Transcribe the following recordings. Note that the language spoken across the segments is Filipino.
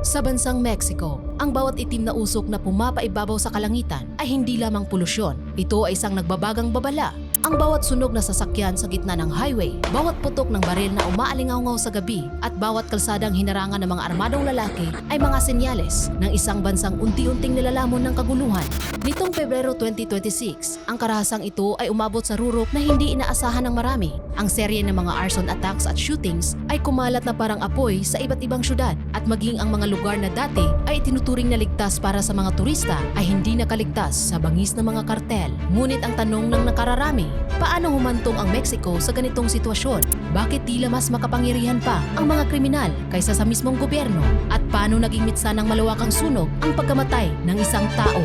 Sa bansang Mexico, ang bawat itim na usok na pumapaibabaw sa kalangitan ay hindi lamang polusyon. Ito ay isang nagbabagang babala. Ang bawat sunog na sasakyan sa gitna ng highway, bawat putok ng baril na umaalingaw sa gabi, at bawat kalsadang hinarangan ng mga armadong lalaki ay mga senyales ng isang bansang unti-unting nilalamon ng kaguluhan. Nitong Pebrero 2026, ang karahasang ito ay umabot sa rurok na hindi inaasahan ng marami. Ang serye ng mga arson attacks at shootings ay kumalat na parang apoy sa iba't ibang syudad, at maging ang mga lugar na dati ay tinuturing na ligtas para sa mga turista ay hindi nakaligtas sa bangis ng mga kartel. Ngunit ang tanong ng nakararami, paano humantong ang Mexico sa ganitong sitwasyon? Bakit tila mas makapangyarihan pa ang mga kriminal kaysa sa mismong gobyerno? At paano naging mitsa ng malawakang sunog ang pagkamatay ng isang tao?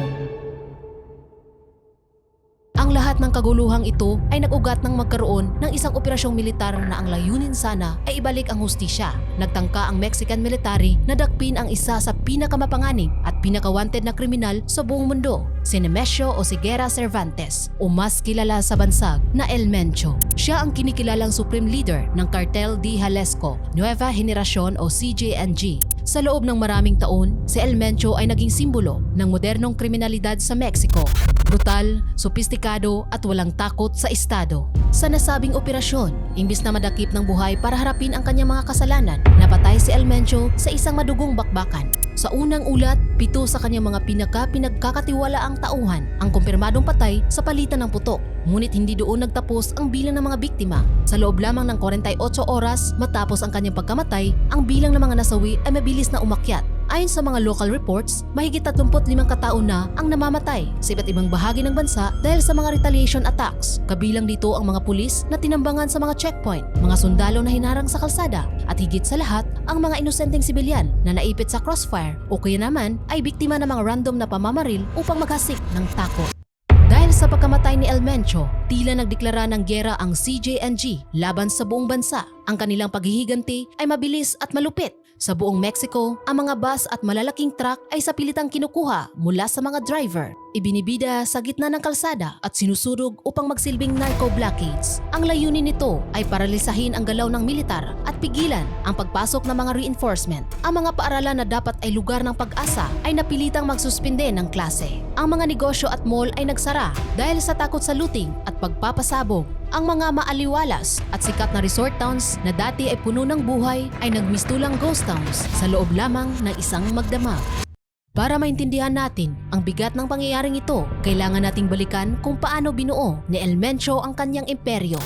Ang lahat ng kaguluhang ito ay nag-ugat ng magkaroon ng isang operasyong militar na ang layunin sana ay ibalik ang hustisya. Nagtangka ang Mexican military na dakpin ang isa sa pinakamapanganib at pinakawanted na kriminal sa buong mundo, si Nemesio o si Guerra Cervantes, o mas kilala sa bansag na El Mencho. Siya ang kinikilalang supreme leader ng Cartel de Jalisco Nueva Generacion o CJNG. Sa loob ng maraming taon, si El Mencho ay naging simbolo ng modernong kriminalidad sa Mexico. Brutal, sopistikado at walang takot sa estado. Sa nasabing operasyon, imbis na madakip ng buhay para harapin ang kanyang mga kasalanan, napatay si El Mencho sa isang madugong bakbakan. Sa unang ulat, 7 sa kanyang mga pinagkakatiwalaang tauhan ang kumpirmadong patay sa palitan ng putok. Ngunit hindi doon nagtapos ang bilang ng mga biktima. Sa loob lamang ng 48 oras matapos ang kanyang pagkamatay, ang bilang ng mga nasawi ay mabilis na umakyat. Ayon sa mga local reports, mahigit 35 katao na ang namamatay sa iba't ibang bahagi ng bansa dahil sa mga retaliation attacks. Kabilang dito ang mga pulis na tinambangan sa mga checkpoint, mga sundalo na hinarang sa kalsada, at higit sa lahat, ang mga inosenteng sibilyan na naipit sa crossfire o kaya naman ay biktima ng mga random na pamamaril upang maghasik ng takot. Dahil sa pagkamatay ni El Mencho, tila nagdeklara ng giyera ang CJNG laban sa buong bansa. Ang kanilang paghihiganti ay mabilis at malupit. Sa buong Mexico, ang mga bus at malalaking truck ay sa pilitang kinukuha mula sa mga driver, ibinibida sa gitna ng kalsada at sinusurog upang magsilbing narco blockades. Ang layunin nito ay paralisahin ang galaw ng militar at pigilan ang pagpasok ng mga reinforcement. Ang mga paaralan na dapat ay lugar ng pag-asa ay napilitang magsuspinde ng klase. Ang mga negosyo at mall ay nagsara dahil sa takot sa looting at pagpapasabog. Ang mga maaliwalas at sikat na resort towns na dati ay puno ng buhay ay nagmistulang ghost towns sa loob lamang ng isang magdamag. Para maintindihan natin ang bigat ng pangyayaring ito, kailangan nating balikan kung paano binuo ni El Mencho ang kanyang imperyo.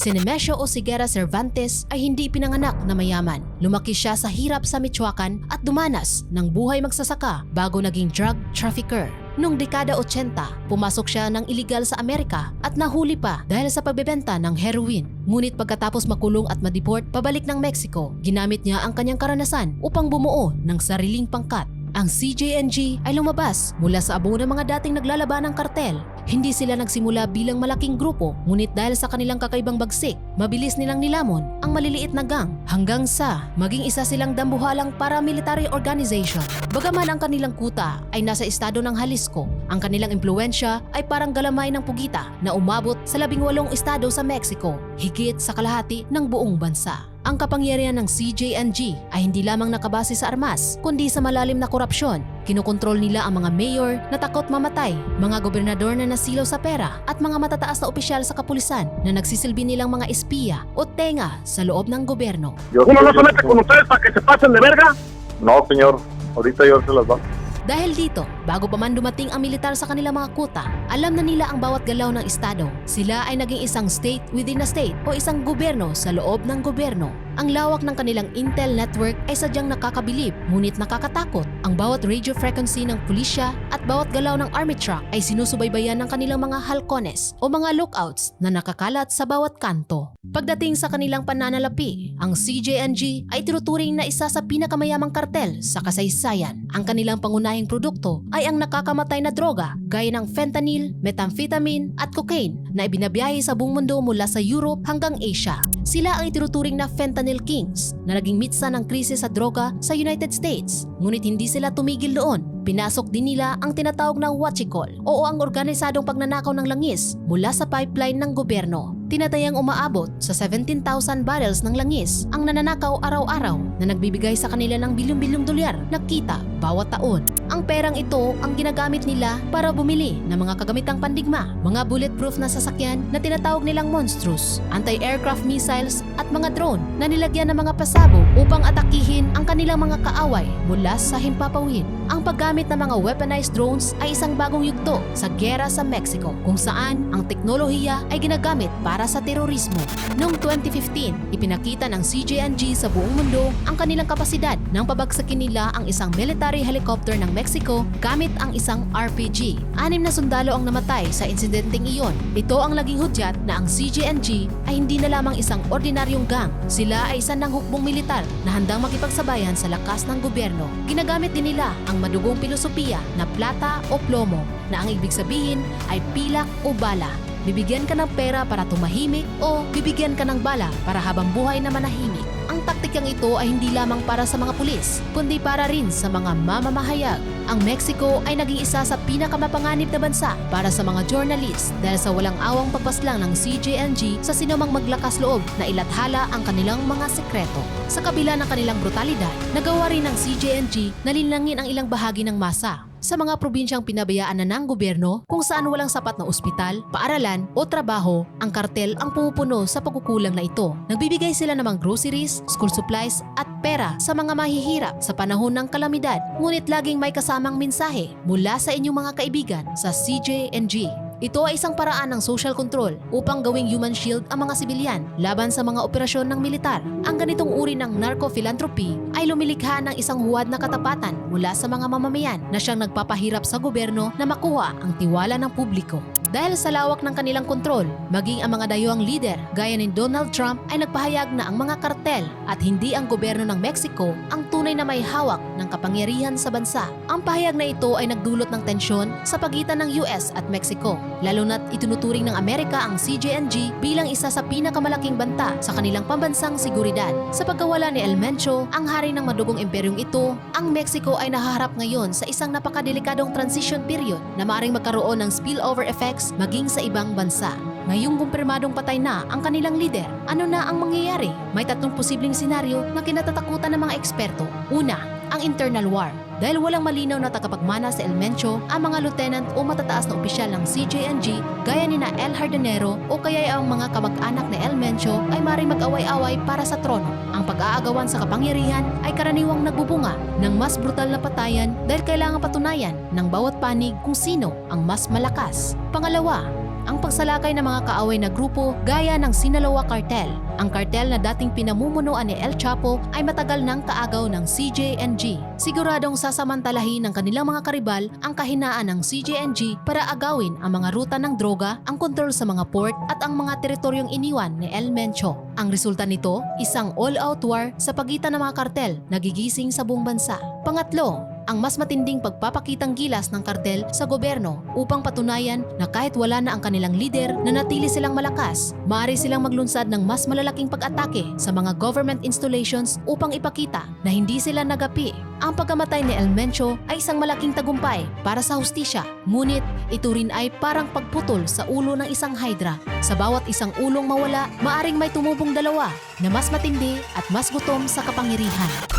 Si Nemesio o si Guerra Cervantes ay hindi pinanganak na mayaman. Lumaki siya sa hirap sa Michoacan at dumanas ng buhay magsasaka bago naging drug trafficker. Noong dekada 80, pumasok siya ng iligal sa Amerika at nahuli pa dahil sa pagbebenta ng heroin. Ngunit pagkatapos makulong at madeport pabalik ng Mexico, ginamit niya ang kanyang karanasan upang bumuo ng sariling pangkat. Ang CJNG ay lumabas mula sa abo ng mga dating naglalaban ng kartel. Hindi sila nagsimula bilang malaking grupo, ngunit dahil sa kanilang kakaibang bagsik, mabilis nilang nilamon ang maliliit na gang hanggang sa maging isa silang dambuhalang paramilitary organization. Bagaman ang kanilang kuta ay nasa estado ng Jalisco, ang kanilang impluensya ay parang galamay ng pugita na umabot sa 18 estado sa Mexico, higit sa kalahati ng buong bansa. Ang kapangyarihan ng CJNG ay hindi lamang nakabase sa armas, kundi sa malalim na korupsyon. Kinokontrol nila ang mga mayor na takot mamatay, mga gobernador na nasilaw sa pera, at mga matataas na opisyal sa kapulisan na nagsisilbi nilang mga espiya o tenga sa loob ng gobyerno. ¿Uno no se mete con ustedes para que se pasen de verga? No, señor. Ahorita yo se las va. Dahil dito, bago pa man dumating ang militar sa kanilang mga kuta, alam na nila ang bawat galaw ng estado. Sila ay naging isang state within a state o isang gobyerno sa loob ng gobyerno. Ang lawak ng kanilang intel network ay sadyang nakakabilib, ngunit nakakatakot. Ang bawat radio frequency ng pulisya at bawat galaw ng army truck ay sinusubaybayan ng kanilang mga halcones o mga lookouts na nakakalat sa bawat kanto. Pagdating sa kanilang pananalapi, ang CJNG ay tinuturing na isa sa pinakamayamang kartel sa kasaysayan. Ang kanilang pangunahing produkto ay ang nakakamatay na droga gaya ng fentanyl, methamphetamine at cocaine na ibinabiyahe sa buong mundo mula sa Europe hanggang Asia. Sila ang itinuturing na fentanyl kings na naging mitsa ng krisis sa droga sa United States. Ngunit hindi sila tumigil doon. Pinasok din nila ang tinatawag na huachicol o ang organisadong pagnanakaw ng langis mula sa pipeline ng gobyerno. Tinatayang umaabot sa 17,000 barrels ng langis ang nananakaw araw-araw na nagbibigay sa kanila ng bilyong-bilyong dolyar na kita bawat taon. Ang perang ito ang ginagamit nila para bumili ng mga kagamitang pandigma, mga bulletproof na sasakyan na tinatawag nilang monstrous, anti-aircraft missiles at mga drone na nilagyan ng mga pasabog upang atakihin ang kanilang mga kaaway mula sa himpapawid. Ang paggamit ng mga weaponized drones ay isang bagong yugto sa giyera sa Mexico kung saan ang teknolohiya ay ginagamit para sa terorismo. Noong 2015, ipinakita ng CJNG sa buong mundo ang kanilang kapasidad nang pabagsakin nila ang isang military helicopter ng Mexico gamit ang isang RPG. 6 na sundalo ang namatay sa insidenteng iyon. Ito ang naging hudyat na ang CJNG ay hindi na lamang isang ordinaryong gang. Sila ay isang nanghukbong militar na handang makipagsabayan sa lakas ng gobyerno. Ginagamit din nila ang madugong pilosopiya na plata o plomo na ang ibig sabihin ay pilak o bala. Bibigyan ka ng pera para tumahimik o bibigyan ka ng bala para habang buhay na manahimik. Ang taktikang ito ay hindi lamang para sa mga pulis, kundi para rin sa mga mamamahayag. Ang Mexico ay naging isa sa pinakamapanganib na bansa para sa mga journalist dahil sa walang awang pagpaslang ng CJNG sa sinumang maglakas loob na ilathala ang kanilang mga sekreto. Sa kabila ng kanilang brutalidad, nagawa rin ng CJNG na linlangin ang ilang bahagi ng masa sa mga probinsyang pinabayaan na ng gobyerno kung saan walang sapat na ospital, paaralan o trabaho. Ang kartel ang pumupuno sa pagkukulang na ito. Nagbibigay sila ng mga groceries, school supplies at pera sa mga mahihirap sa panahon ng kalamidad. Ngunit laging may kasamang mensahe mula sa inyong mga kaibigan sa CJNG. Ito ay isang paraan ng social control upang gawing human shield ang mga sibilyan laban sa mga operasyon ng militar. Ang ganitong uri ng narco-philanthropy ay lumilikha ng isang huwad na katapatan mula sa mga mamamayan na siyang nagpapahirap sa gobyerno na makuha ang tiwala ng publiko. Dahil sa lawak ng kanilang kontrol, maging ang mga dayuhang lider gaya ni Donald Trump ay nagpahayag na ang mga kartel at hindi ang gobyerno ng Mexico ang tunay na may hawak ng kapangyarihan sa bansa. Ang pahayag na ito ay nagdulot ng tensyon sa pagitan ng US at Mexico, lalo na't itinuturing ng Amerika ang CJNG bilang isa sa pinakamalaking banta sa kanilang pambansang seguridad. Sa pagkawala ni El Mencho, ang hari ng madugong imperyong ito, ang Mexico ay nahaharap ngayon sa isang napakadelikadong transition period na maaaring magkaroon ng spillover effects maging sa ibang bansa. Ngayong kumpirmadong patay na ang kanilang lider, ano na ang mangyayari? May 3 posibleng senaryo na kinatatakutan ng mga eksperto. Una, ang internal war. Dahil walang malinaw na tagapagmana sa El Mencho, ang mga lieutenant o matataas na opisyal ng CJNG gaya ni na El Hardanero o kaya ang mga kamag-anak ni El Mencho ay maaaring mag-away-away para sa trono. Ang pag-aagawan sa kapangyarihan ay karaniwang nagbubunga ng mas brutal na patayan dahil kailangan patunayan ng bawat panig kung sino ang mas malakas. Pangalawa, ang pagsalakay ng mga kaaway na grupo gaya ng Sinaloa Cartel. Ang kartel na dating pinamumunuan ni El Chapo ay matagal nang kaagaw ng CJNG. Siguradong sasamantalahin ng kanilang mga karibal ang kahinaan ng CJNG para agawin ang mga ruta ng droga, ang kontrol sa mga port at ang mga teritoryong iniwan ni El Mencho. Ang resulta nito, isang all-out war sa pagitan ng mga kartel na gigising sa buong bansa. Pangatlo, ang mas matinding pagpapakitang gilas ng kartel sa gobyerno upang patunayan na kahit wala na ang kanilang lider, nanatili silang malakas. Maaari silang maglunsad ng mas malalaking pag-atake sa mga government installations upang ipakita na hindi sila nagapi. Ang pagkamatay ni El Mencho ay isang malaking tagumpay para sa hustisya. Ngunit ito rin ay parang pagputol sa ulo ng isang hydra. Sa bawat isang ulong mawala, maaring may tumubong dalawa na mas matindi at mas gutom sa kapangyarihan.